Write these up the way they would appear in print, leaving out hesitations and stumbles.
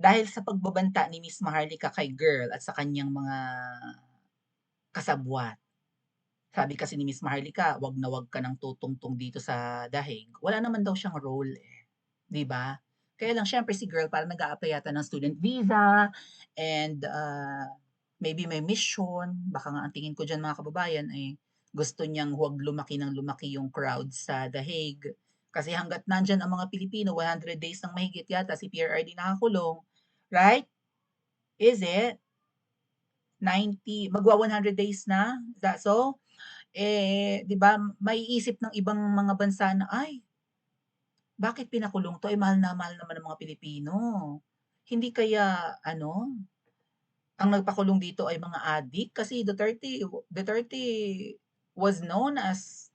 dahil sa pagbabanta ni Miss Maharlika kay girl at sa kanyang mga kasabwat. Sabi kasi ni Miss Maharlika, "Wag na wag ka ng tutungtong dito sa dahig." Wala naman daw siyang role, eh, 'di ba? Kaya lang siyempre si girl parang nag-a-apply yata ng student visa and, maybe may mission. Baka nga ang tingin ko diyan mga kababayan, ay gusto niyang huwag lumaki ng lumaki yung crowd sa dahig. Kasi hangga't nandiyan ang mga Pilipino, 100 days ng mahigit yata si PRRD nakakulong, right? Is it? 100 days na? Is that so? Eh, 'di ba maiisip ng ibang mga bansa na, "Ay, bakit pinakulong 'to, eh, mahal naman ng mga Pilipino. Hindi kaya ano, ang nagpakulong dito ay mga adik?" Kasi Duterte was known as,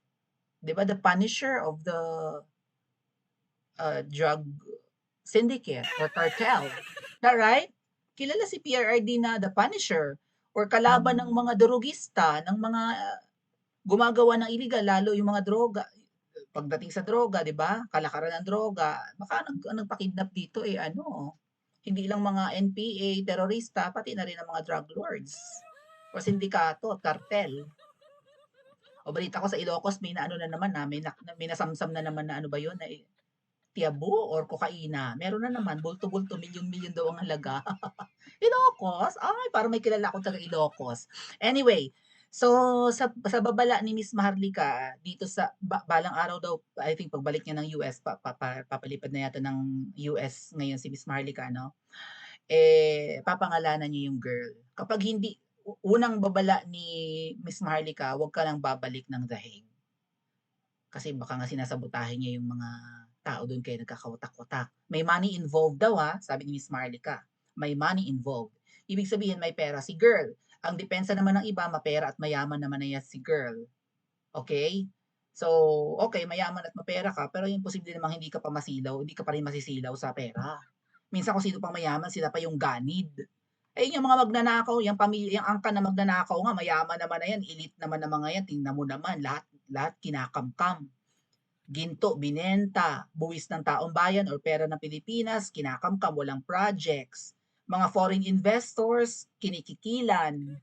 'di ba, the punisher of the, drug syndicate or cartel. That right? Kilala si PRRD na the punisher or kalaban ng mga drogista, ng mga gumagawa ng illegal, lalo yung mga droga. Pagdating sa droga, 'di ba, kalakaran ng droga, baka ang nagpa-kidnap dito, eh, ano, hindi lang mga NPA, terorista, pati na rin ang mga drug lords o sindikato at kartel. O balita ko sa Ilocos may naano na naman, may nasamsam na naman na ano ba 'yun, na tiyabu or kokaina. Meron na naman, bulto-bulto, milyon-milyon daw ang halaga. Ilocos? Ay, parang may kilala akong taga Ilocos. Anyway, so sa babala ni Miss Maharlika dito sa balang araw daw, I think pagbalik niya ng US, papalipad na yata ng US ngayon si Miss Maharlika, no? Eh, papangalanan niya yung girl. Kapag hindi, unang babala ni Miss Maharlika, huwag ka lang babalik ng dahig. Kasi baka nga sinasabotahe niya yung mga tao doon kaya nagkakawatak-watak. May money involved daw, sabi ni Miss Marlica. May money involved. Ibig sabihin may pera si girl. Ang depensa naman ng iba, mapera at mayaman naman na yan si girl. Okay? So, okay, mayaman at mapera ka, pero yung posible namang hindi ka pa masilaw, hindi ka pa rin masisilaw sa pera. Minsan kung sino pang mayaman, sila pa yung ganid. Eh, yung mga magnanakaw, yung pamilya, yung angkan na magnanakaw nga, mayaman naman na yan, elite naman na mga yan, tingnan mo naman, lahat, lahat kinakamkam. Ginto binenta, buwis ng taong bayan or pera ng Pilipinas, kinakamkam, walang projects. Mga foreign investors, kinikikilan.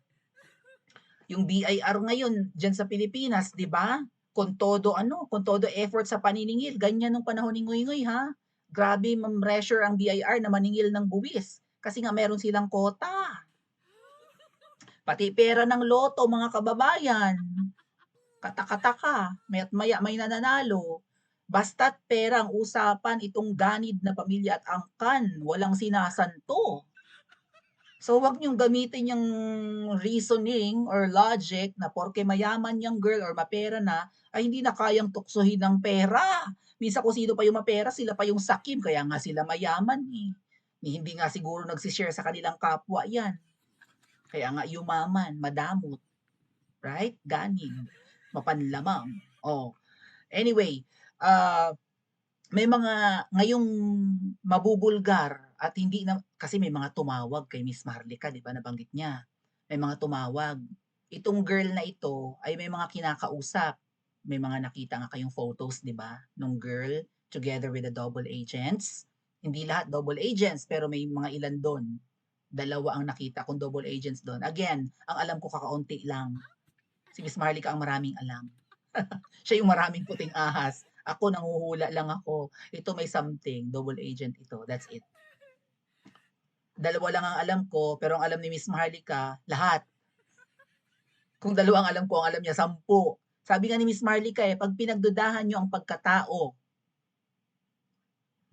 Yung BIR ngayon diyan sa Pilipinas, 'di ba? Kung todo effort sa paniningil, ganyan nung panahon ni Ngoy-Ngoy, ha. Grabe pressure ang BIR na maningil ng buwis kasi nga meron silang kota. Pati pera ng loto, mga kababayan. Kataka-taka, maya't maya may nananalo. Basta't pera ang usapan, itong ganid na pamilya at angkan, walang sinasanto. So, wag niyong gamitin yung reasoning or logic na porke mayaman yung girl or mapera na, ay hindi na kayang tuksohin ng pera. Minsan kung sino pa yung mapera, sila pa yung sakim, kaya nga sila mayaman, eh. Hindi nga siguro nagsi-share sa kanilang kapwa yan. Kaya nga yumaman, madamot, right? Ganid, mapanlamang. Oh, anyway, ah, may mga ngayong mabubulgar at hindi na kasi may mga tumawag kay Miss Marlica, 'di ba, nabanggit niya. May mga tumawag. Itong girl na ito ay may mga kinakausap. May mga nakita nga kayong photos, 'di ba, nung girl together with the double agents. Hindi lahat double agents, pero may mga ilan do'n. Dalawa ang nakita kong double agents do'n. Again, ang alam ko kakaunti lang. Si Miss Marlica ang maraming alam. Siya yung maraming puting ahas. Ako nanghuhula lang ako. Ito may something, double agent ito, that's it. Dalawa lang ang alam ko, pero ang alam ni Miss Maharlika, lahat. Kung dalawa ang alam ko, ang alam niya, 10. Sabi nga ni Miss Maharlika, pag pinagdudahan niyo ang pagkatao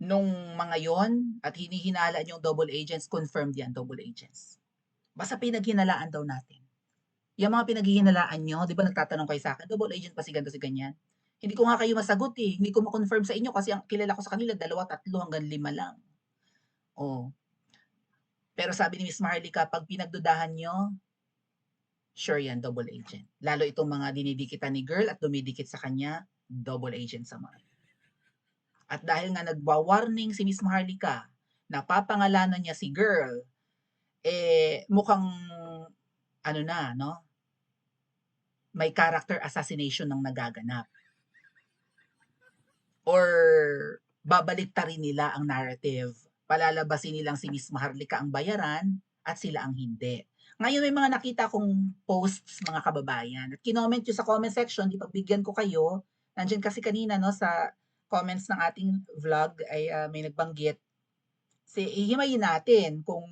nung mga yon at hinihinala niyo yung double agents, confirmed yan, double agents. Basta pinaghinalaan daw natin. Yung mga pinaghihinalaan nyo, di ba nagtatanong kayo sa akin, double agent pa si ganito, si ganyan. Hindi ko nga kayo masagot, eh. Hindi ko ma-confirm sa inyo kasi ang kilala ko sa kanila, 2, 3 hanggang 5 lang. Oh. Pero sabi ni Miss Maharlika, pag pinagdudahan nyo, sure yan, double agent. Lalo itong mga dinidikitan ni girl at dumidikit sa kanya, double agent sa mga. At dahil nga nagwa-warning si Miss Maharlika na papangalanan niya si girl, eh mukhang ano na, no? May character assassination ng nagaganap. Or babalik ta rin nila ang narrative Palalabasin nilang si Miss Maharlika ang bayaran at sila ang hindi. Ngayon may mga nakita akong posts mga kababayan at kinoment nyo sa comment section, di pagbigyan ko kayo. Nandiyan kasi kanina no sa comments ng ating vlog ay may nagbanggit. Ihimayin natin kung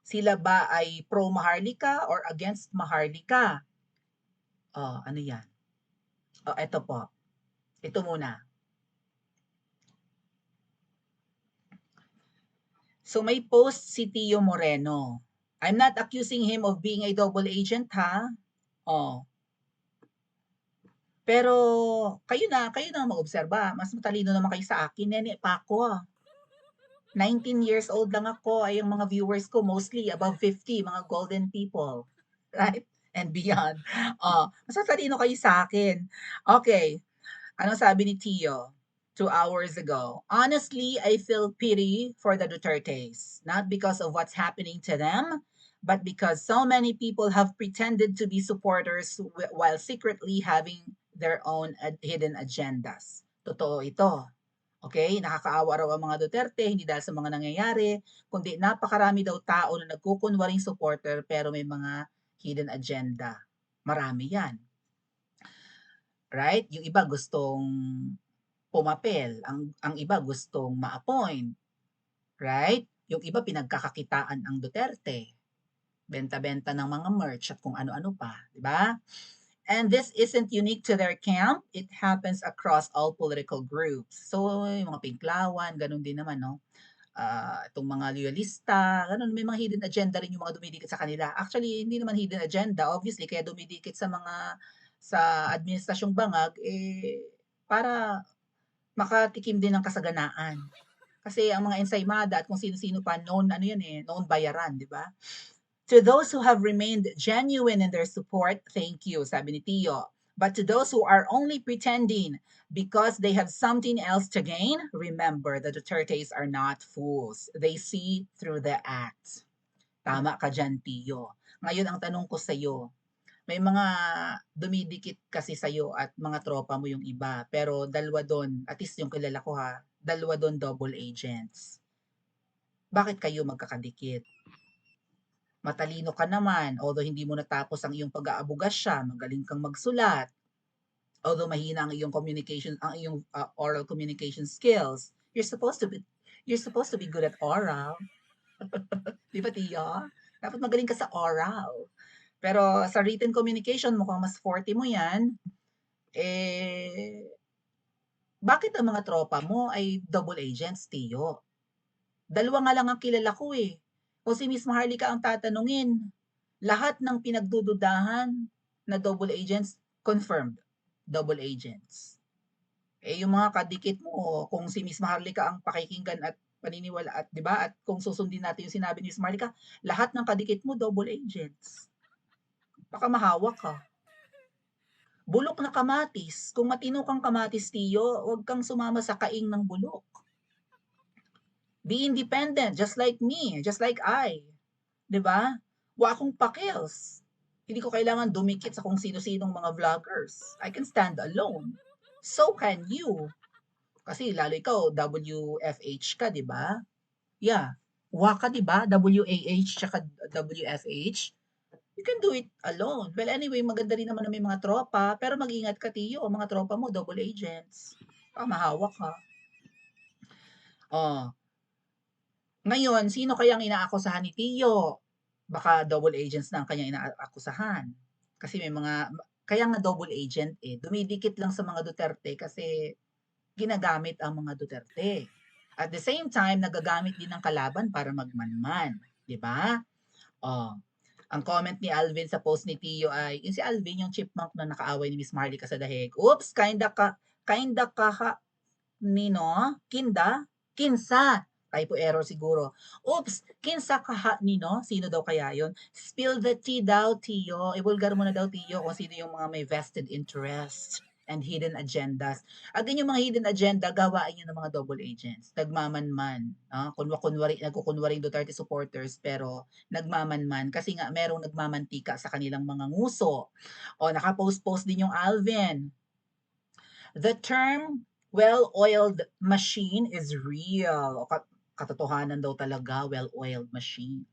sila ba ay pro Maharlika or against Maharlika. Oh, ano yan? Oh, eto po. Ito muna. So may post si Tio Moreno. I'm not accusing him of being a double agent ha. Oh. Pero kayo na mag-obserba. Mas matalino naman kayo sa akin. Nene pa ako. 19 years old lang ako. Ay yung mga viewers ko mostly above 50, mga golden people. Right? And beyond. Oh, mas matalino kayo sa akin. Okay. Ano sabi ni Tio 2 hours ago? Honestly, I feel pity for the Dutertes, not because of what's happening to them, but because so many people have pretended to be supporters while secretly having their own hidden agendas. Totoo ito. Okay? Nakakaawa raw ang mga Duterte, hindi dahil sa mga nangyayari, kundi napakarami daw tao na nagkukunwaring supporter pero may mga hidden agenda. Marami yan. Right? Yung iba gustong pumapel, ang iba gustong ma-appoint. Right? Yung iba pinagkakakitaan ang Duterte. Benta-benta ng mga merch at kung ano-ano pa. Diba? And this isn't unique to their camp. It happens across all political groups. So, yung mga Pinklawan, ganun din naman, no? Itong mga loyalista, ganun, may mga hidden agenda rin yung mga dumidikit sa kanila. Actually, hindi naman hidden agenda, obviously, kaya dumidikit sa administrasyong bangag, para makatikim din ng kasaganaan. Kasi ang mga ensaymada at kung sino-sino pa, known bayaran, di ba? To those who have remained genuine in their support, thank you, sabi ni Tio. But to those who are only pretending because they have something else to gain, remember the Dutertes are not fools. They see through the acts. Tama ka dyan, Tio. Ngayon, ang tanong ko sa'yo, may mga dumidikit kasi sa'yo at mga tropa mo yung iba. Pero dalawa doon, at least yung kilala ko ha, dalawa doon double agents. Bakit kayo magkakadikit? Matalino ka naman, although hindi mo natapos ang iyong pag-aabogasya, magaling kang magsulat, although mahina ang iyong communication, ang iyong oral communication skills, you're supposed to be good at oral. Di ba, Tia? Dapat magaling ka sa oral. Pero sa written communication, mukhang mas forte mo yan, bakit ang mga tropa mo ay double agents, Tiyo? Dalawa nga lang ang kilala ko eh. O si Miss Maharlika ang tatanungin. Lahat ng pinagdududahan na double agents, confirmed. Double agents. Yung mga kadikit mo, kung si Miss Maharlika ang pakikinggan at paniniwala at 'di ba? At kung susundin natin yung sinabi ni Miss Maharlika, lahat ng kadikit mo double agents. Baka mahawak ka. Bulok na kamatis. Kung matino kang kamatis, Tiyo, huwag kang sumama sa kaing ng bulok. Be independent, just like me, just like I. 'Di ba? Wa akong pakils. Hindi ko kailangan dumikit sa kung sino-sinong mga vloggers. I can stand alone. So can you. Kasi lalo ikaw, WFH ka, di ba? Yeah. Wa ka, di ba? WAH tsaka WFH. You can do it alone. Well, anyway, maganda rin naman na may mga tropa, pero mag-ingat ka, Tiyo. Mga tropa mo, double agents. Mahawak ka. Oh. Ngayon, sino kayang inaakusahan ni Tiyo? Baka double agents na ang kanyang inaakusahan. Kasi may mga, kaya nga double agent dumidikit lang sa mga Duterte kasi ginagamit ang mga Duterte. At the same time, nagagamit din ng kalaban para magmanman. Di ba? Oh. Ang comment ni Alvin sa post ni Tio ay, yung si Alvin, yung chipmunk na nakaaway ni Miss Maharlika sa dahig. Oops, kinda ka, nino, kinsa, typo error siguro. Oops, kinsa kaha nino, sino daw kaya yon? Spill the tea daw, Tio. Ibulgar mo na daw, Tio, kung sino yung mga may vested interest and hidden agendas. Again, yung mga hidden agenda, gawain nyo ng mga double agents. Nagmamanman. Nagkukunwaring Duterte supporters, pero nagmamanman. Kasi nga, merong nagmamantika sa kanilang mga nguso. O, nakapost-post din yung Alvin. The term well-oiled machine is real. O katotohanan daw talaga, well-oiled machine.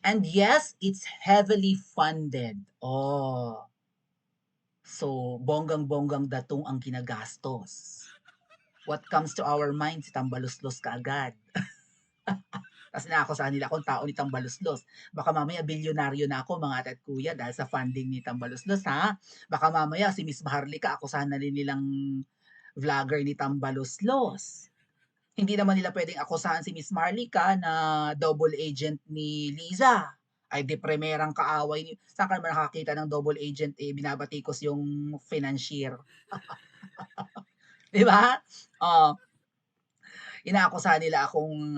And yes, it's heavily funded. Oh. So, bonggang-bonggang datong ang ginagastos. What comes to our mind, si Tambaluslos kaagad. Tapos inaakusahan nila akong tao ni Tambaluslos. Baka mamaya bilyonaryo na ako mga ate at kuya dahil sa funding ni Tambaluslos ha. Baka mamaya si Miss Maharlika akusahan na rin nilang vlogger ni Tambaluslos. Hindi naman nila pwedeng akusahan si Miss Maharlika na double agent ni Liza. Ay di primerang kaaway ni. Saan ka naman nakakita ng double agent binabatikos yung financier. Di ba? Oh, inaakusahan nila akong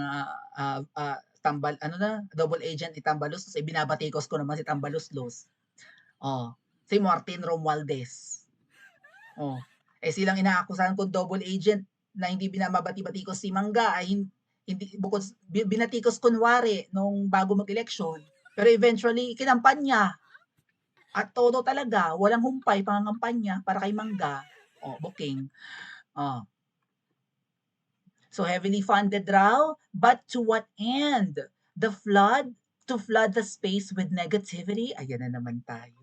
double agent ni Tambaluslos, binabatikos ko naman si Tambaluslos. Oh, si Martin Romualdez. Oh, silang inaakusahan kong double agent na hindi binabati-batikos si Mangga ay hindi bukod binatikos kunwari nung bago mag-eleksyon. Pero eventually kinampanya. At todo talaga, walang humpay pangangampanya para kay Mangga. Oh, booking. Oh. So heavily funded raw, but to what end? To flood the space with negativity? Ayan na naman tayo.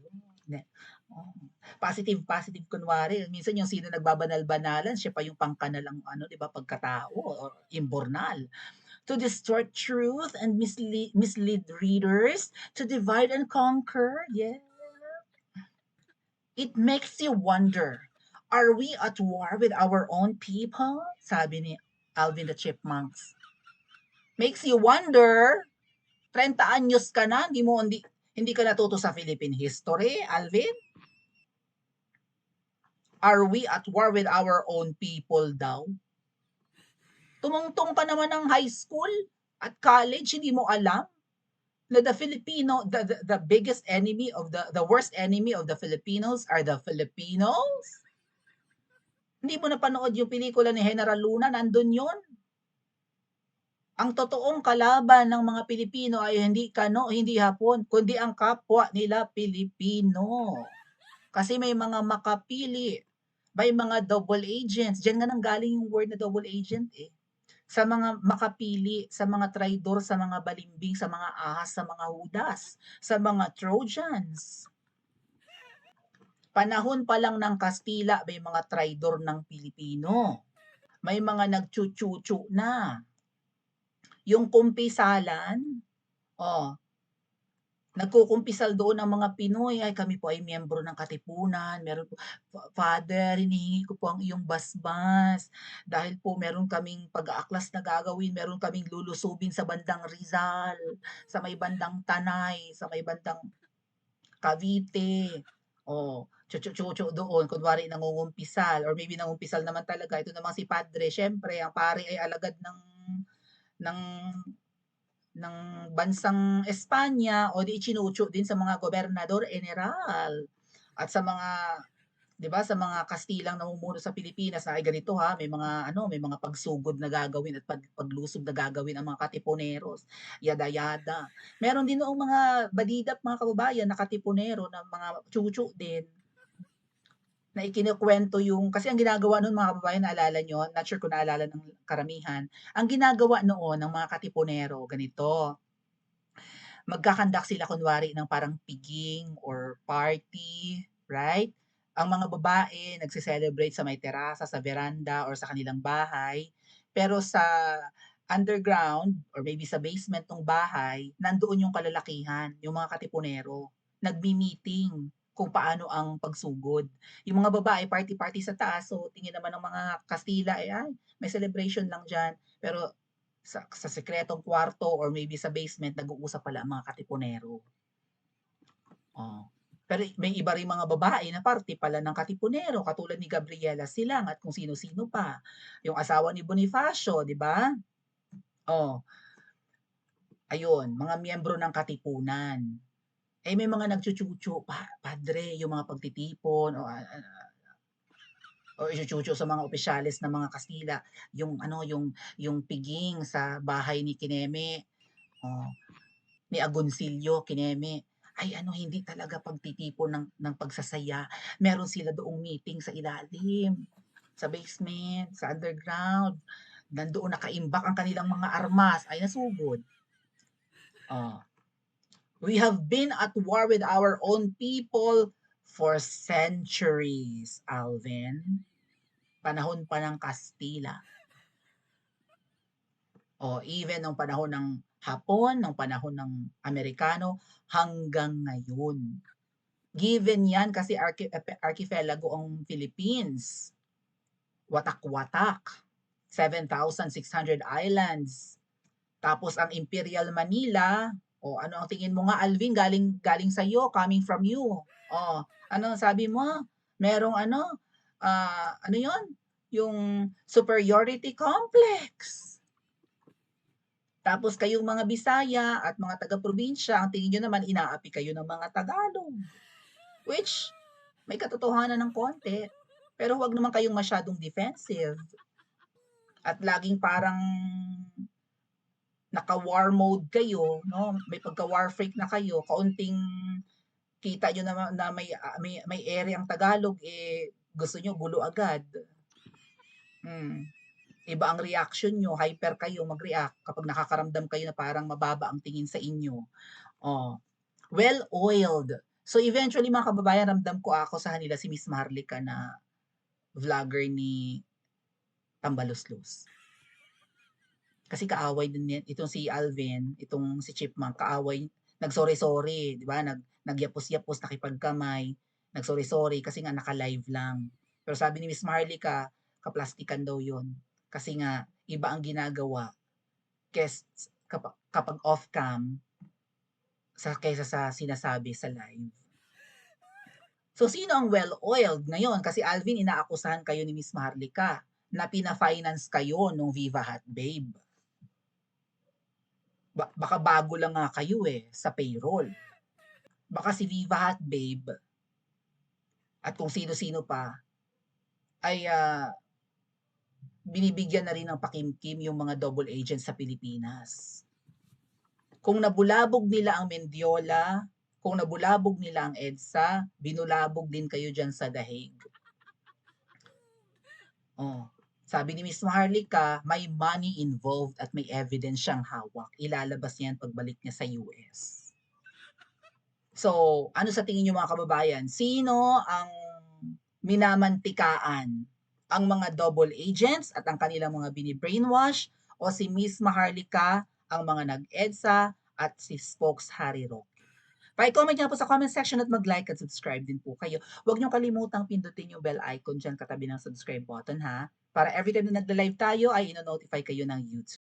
Oh. Positive, kunwari. Minsan yung sino nagbabanal-banalan, siya pa yung pangkanalang di ba, pagkatao or imbornal. To distort truth and mislead readers, to divide and conquer. Yeah. It makes you wonder, are we at war with our own people? Sabi ni Alvin the Chipmunks. Makes you wonder, 30 anyos ka na, hindi ka natuto sa Philippine history, Alvin? Are we at war with our own people daw? Tumungtong ka naman ng high school at college, hindi mo alam na the biggest enemy of the worst enemy of the Filipinos are the Filipinos? Hindi mo napanood yung pelikula ni General Luna, nandun yun. Ang totoong kalaban ng mga Pilipino ay hindi Hapon, kundi ang kapwa nila Pilipino. Kasi may mga makapili, may mga double agents. Diyan nga nanggaling yung word na double agent eh. Sa mga makapili, sa mga traidor, sa mga balimbing, sa mga ahas, sa mga hudas, sa mga Trojans. Panahon pa lang ng Kastila, may mga traidor ng Pilipino. May mga nagchuchuchu na. Yung kumpisalan, nagkukumpisal doon ang mga Pinoy, ay kami po ay miyembro ng Katipunan, meron po, Father, hinihingi ko po ang iyong basbas, dahil po meron kaming pag-aaklas na gagawin, meron kaming lulusubin sa bandang Rizal, sa may bandang Tanay, sa may bandang Cavite, chuchu doon, kunwari nangungumpisal, or maybe nangumpisal naman talaga, ito naman si Padre, syempre, ang pare ay alagad ng bansang Espanya o di ichinucho din sa mga gobernador general at sa mga 'di ba sa mga Kastilang namumuno sa Pilipinas na ay ganito ha, may mga pagsugod na gagawin at paglusob na gagawin ang mga katipuneros, yada yada. Meron din noong mga badidap mga kababayan na katipunero na mga chuchu din na ikinukuwento yung kasi ang ginagawa noon mga kababayan naalala niyo, not sure kung naalala ng karamihan, ang ginagawa noon ng mga katipunero ganito, magkakandak sila kunwari ng parang piging or party, right? Ang mga babae nagse-celebrate sa may terasa, sa veranda or sa kanilang bahay, pero sa underground or maybe sa basement ng bahay, nandoon yung kalalakihan, yung mga katipunero, nagmi-meeting kung paano ang pagsugod. Yung mga babae party-party sa taas, so tingin naman ng mga Kastila ay may celebration lang diyan. Pero sa sekretong kwarto or maybe sa basement nag-uusap pala ang mga katipunero. Pero may iba ring mga babae na parte pala ng katipunero katulad ni Gabriela Silang at kung sino-sino pa. Yung asawa ni Bonifacio, di ba? Ayun, mga miyembro ng katipunan. May mga nagchuchucho, padre, yung mga pagtitipon o ichuchucho sa mga opisyalis ng mga Kastila, yung piging sa bahay ni Kineme, ni Agoncillo Kineme. ay ano, hindi talaga pagtitipon ng pagsasaya. Meron sila doong meeting sa ilalim, sa basement, sa underground. Nandoon nakaimbak ang kanilang mga armas, ay nasugod. Oh. We have been at war with our own people for centuries, Alvin. Panahon pa ng Kastila. O even nung panahon ng Hapon, nung panahon ng Amerikano, hanggang ngayon. Given yan kasi archipelago ang Philippines. Watak-watak. 7,600 islands. Tapos ang Imperial Manila, o ano ang tingin mo nga Alvin, galing sa iyo, coming from you. Oh, ano sabi mo? Merong ano, ano 'yon? Yung superiority complex. Tapos kayong mga Bisaya at mga taga-probinsya, ang tingin nyo naman inaapi kayo ng mga Tagalog. Which, may katotohanan ng konti. Pero huwag naman kayong masyadong defensive. At laging parang naka-war mode kayo, no? May pagka-war freak na kayo, kaunting kita nyo na may ere ang Tagalog, eh gusto nyo gulo agad. Iba ang reaction nyo, hyper kayo mag-react kapag nakakaramdam kayo na parang mababa ang tingin sa inyo. Oh, well-oiled. So eventually mga kababayan, ramdam ko ako sa kanila si Miss Marlica na vlogger ni Tambaluslos. Kasi kaaway din itong si Alvin, itong si Chipmunk, kaaway, nag-sorry-sorry, di ba? Nagyapos-yapos, nakipagkamay, nag-sorry-sorry kasi nga naka-live lang. Pero sabi ni Miss Marlica, kaplastikan daw yun. Kasi nga, iba ang ginagawa kapag off-cam kaysa sa sinasabi sa live. So, sino ang well-oiled ngayon? Kasi Alvin, inaakusahan kayo ni Miss Marlica na pina-finance kayo nung Viva Hot Babe. Baka bago lang nga kayo sa payroll. Baka si Viva Hot Babe at kung sino-sino pa ay binibigyan na rin ng pakimkim yung mga double agents sa Pilipinas. Kung nabulabog nila ang Mendiola, kung nabulabog nila ang EDSA, binulabog din kayo dyan sa dahig. Oh, sabi ni Miss Maharlika, may money involved at may evidence siyang hawak. Ilalabas niyan pagbalik niya sa US. So, ano sa tingin niyo mga kababayan? Sino ang minamantikaan? Ang mga double agents at ang kanilang mga bini-brainwash o si Miss Maharlika ang mga nag-EDSA at si Spokes Harry Roque? Pa-comment nyo po sa comment section at mag-like at subscribe din po kayo. Huwag nyo kalimutang pindutin yung bell icon dyan katabi ng subscribe button ha. Para every time na nagla-live tayo ay ino-notify kayo ng YouTube.